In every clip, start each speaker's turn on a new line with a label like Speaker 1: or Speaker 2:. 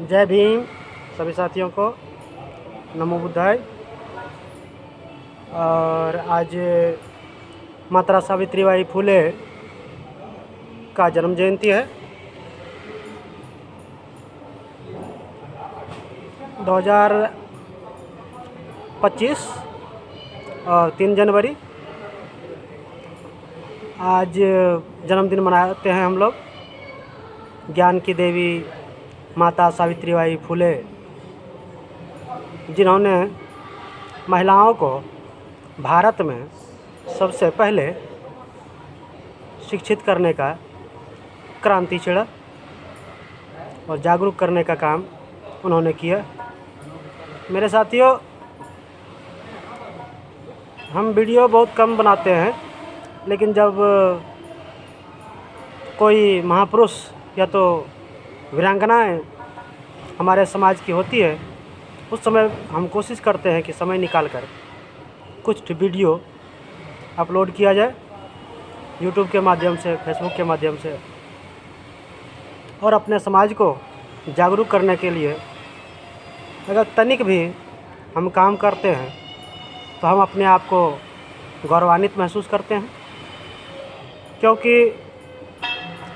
Speaker 1: जय भीम सभी साथियों को, नमो बुद्धाय। और आज माता सावित्रीबाई फुले का जन्म जयंती है। 2025 और 3 जनवरी आज जन्मदिन मनाते हैं हम लोग। ज्ञान की देवी माता सावित्रीबाई फुले, जिन्होंने महिलाओं को भारत में सबसे पहले शिक्षित करने का क्रांति छेड़ा और जागरूक करने का काम उन्होंने किया। मेरे साथियों, हम वीडियो बहुत कम बनाते हैं, लेकिन जब कोई महापुरुष या तो वीरांगनाएं हमारे समाज की होती है, उस समय हम कोशिश करते हैं कि समय निकाल कर कुछ वीडियो अपलोड किया जाए यूट्यूब के माध्यम से, फेसबुक के माध्यम से, और अपने समाज को जागरूक करने के लिए अगर तनिक भी हम काम करते हैं तो हम अपने आप को गौरवान्वित महसूस करते हैं। क्योंकि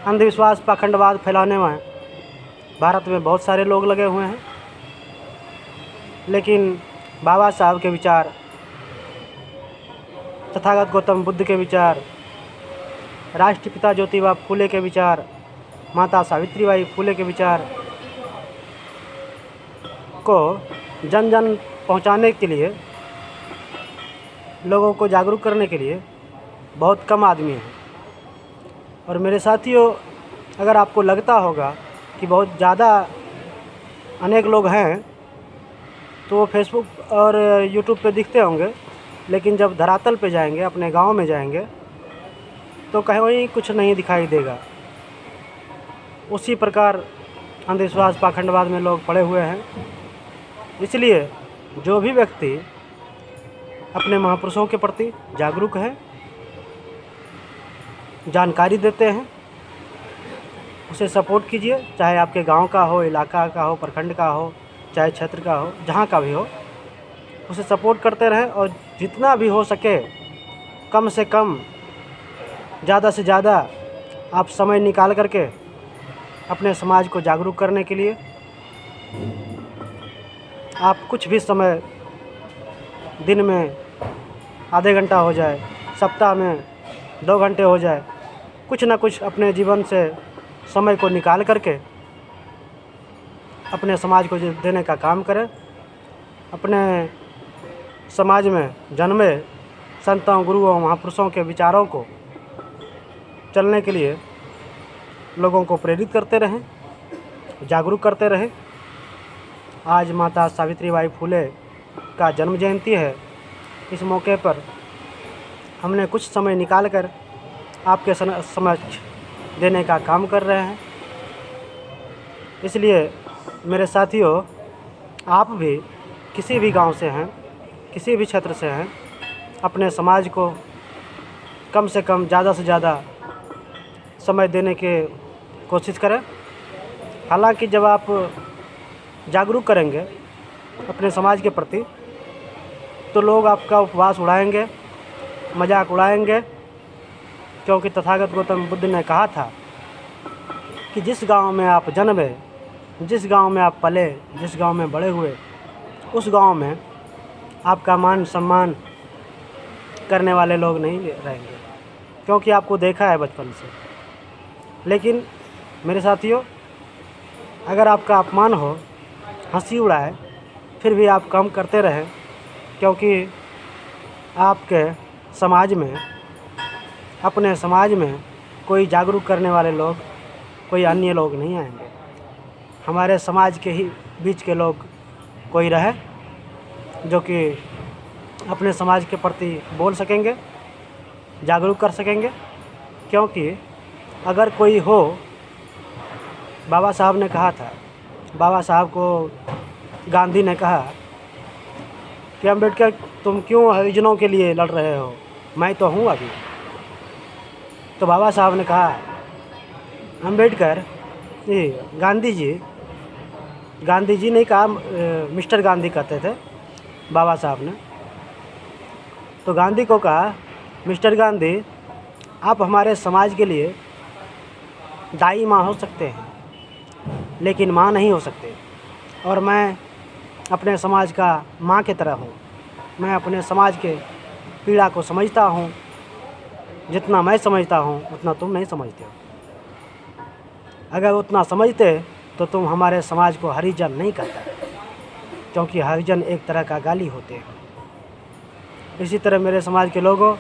Speaker 1: अंधविश्वास, पाखंडवाद फैलाने में भारत में बहुत सारे लोग लगे हुए हैं, लेकिन बाबा साहब के विचार, तथागत गौतम बुद्ध के विचार, राष्ट्रपिता ज्योतिबा फुले के विचार, माता सावित्रीबाई फुले के विचार को जन जन पहुंचाने के लिए, लोगों को जागरूक करने के लिए बहुत कम आदमी हैं। और मेरे साथियों, अगर आपको लगता होगा कि बहुत ज़्यादा अनेक लोग हैं तो वो फेसबुक और यूट्यूब पे दिखते होंगे, लेकिन जब धरातल पे जाएंगे, अपने गांव में जाएंगे, तो कहीं कुछ नहीं दिखाई देगा। उसी प्रकार अंधविश्वास, पाखंडवाद में लोग पड़े हुए हैं। इसलिए जो भी व्यक्ति अपने महापुरुषों के प्रति जागरूक है, जानकारी देते हैं, उसे सपोर्ट कीजिए। चाहे आपके गांव का हो, इलाका का हो, प्रखंड का हो, चाहे क्षेत्र का हो, जहां का भी हो, उसे सपोर्ट करते रहें। और जितना भी हो सके, कम से कम, ज़्यादा से ज़्यादा आप समय निकाल करके अपने समाज को जागरूक करने के लिए आप कुछ भी समय, दिन में आधे घंटा हो जाए, सप्ताह में 2 घंटे हो जाए, कुछ ना कुछ अपने जीवन से समय को निकाल करके अपने समाज को देने का काम करें। अपने समाज में जन्मे संतों, गुरुओं, महापुरुषों के विचारों को चलने के लिए लोगों को प्रेरित करते रहें, जागरूक करते रहें। आज माता सावित्रीबाई फुले का जन्म जयंती है। इस मौके पर हमने कुछ समय निकाल कर आपके समक्ष देने का काम कर रहे हैं। इसलिए मेरे साथियों, आप भी किसी भी गांव से हैं, किसी भी क्षेत्र से हैं, अपने समाज को कम से कम, ज़्यादा से ज़्यादा समय देने की कोशिश करें। हालांकि जब आप जागरूक करेंगे अपने समाज के प्रति, तो लोग आपका उपवास उड़ाएंगे, मजाक उड़ाएंगे। क्योंकि तथागत गौतम बुद्ध ने कहा था कि जिस गांव में आप जन्मे, जिस गांव में आप पले, जिस गांव में बड़े हुए, उस गांव में आपका मान सम्मान करने वाले लोग नहीं रहेंगे, क्योंकि आपको देखा है बचपन से। लेकिन मेरे साथियों, अगर आपका अपमान हो, हंसी उड़ाए, फिर भी आप काम करते रहें, क्योंकि आपके समाज में, अपने समाज में कोई जागरूक करने वाले लोग, कोई अन्य लोग नहीं आएंगे। हमारे समाज के ही बीच के लोग कोई रहे जो कि अपने समाज के प्रति बोल सकेंगे, जागरूक कर सकेंगे। क्योंकि अगर कोई हो, बाबा साहब ने कहा था, बाबा साहब को गांधी ने कहा कि अम्बेडकर, तुम क्यों हरिजनों के लिए लड़ रहे हो, मैं तो हूँ अभी। तो बाबा साहब ने कहा, अम्बेडकर, गांधी जी गांधी जी ने कहा, मिस्टर गांधी कहते थे बाबा साहब ने। तो गांधी को कहा, मिस्टर गांधी, आप हमारे समाज के लिए दाई माँ हो सकते हैं, लेकिन माँ नहीं हो सकते। और मैं अपने समाज का माँ की तरह हूँ। मैं अपने समाज के पीड़ा को समझता हूँ। जितना मैं समझता हूँ उतना तुम नहीं समझते हो। अगर उतना समझते तो तुम हमारे समाज को हरिजन नहीं कहते, क्योंकि हरिजन एक तरह का गाली होते हैं। इसी तरह मेरे समाज के लोगों,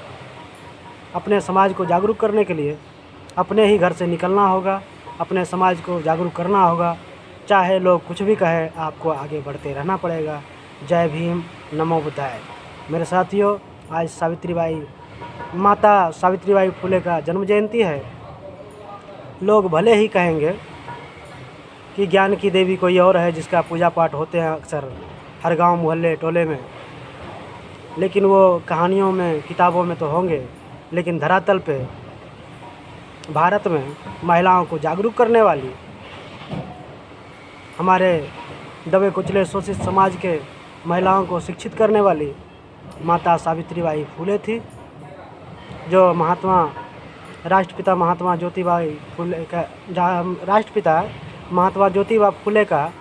Speaker 1: अपने समाज को जागरूक करने के लिए अपने ही घर से निकलना होगा, अपने समाज को जागरूक करना होगा। चाहे लोग कुछ भी कहें, आपको आगे बढ़ते रहना पड़ेगा। जय भीम, नमो बुद्धाय। मेरे साथियों, आज माता सावित्रीबाई फुले का जन्म जयंती है। लोग भले ही कहेंगे कि ज्ञान की देवी कोई और है जिसका पूजा पाठ होते हैं अक्सर हर गांव, मोहल्ले, टोले में, लेकिन वो कहानियों में, किताबों में तो होंगे, लेकिन धरातल पे भारत में महिलाओं को जागरूक करने वाली, हमारे दबे कुचले शोषित समाज के महिलाओं को शिक्षित करने वाली माता सावित्रीबाई फुले थी, जो राष्ट्रपिता महात्मा ज्योतिबा फुले का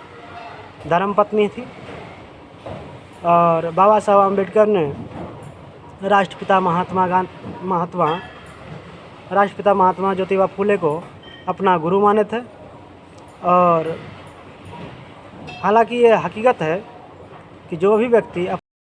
Speaker 1: धर्मपत्नी थी। और बाबा साहब अम्बेडकर ने राष्ट्रपिता महात्मा ज्योतिबा फुले को अपना गुरु माने थे। और हालांकि ये हकीकत है कि जो भी व्यक्ति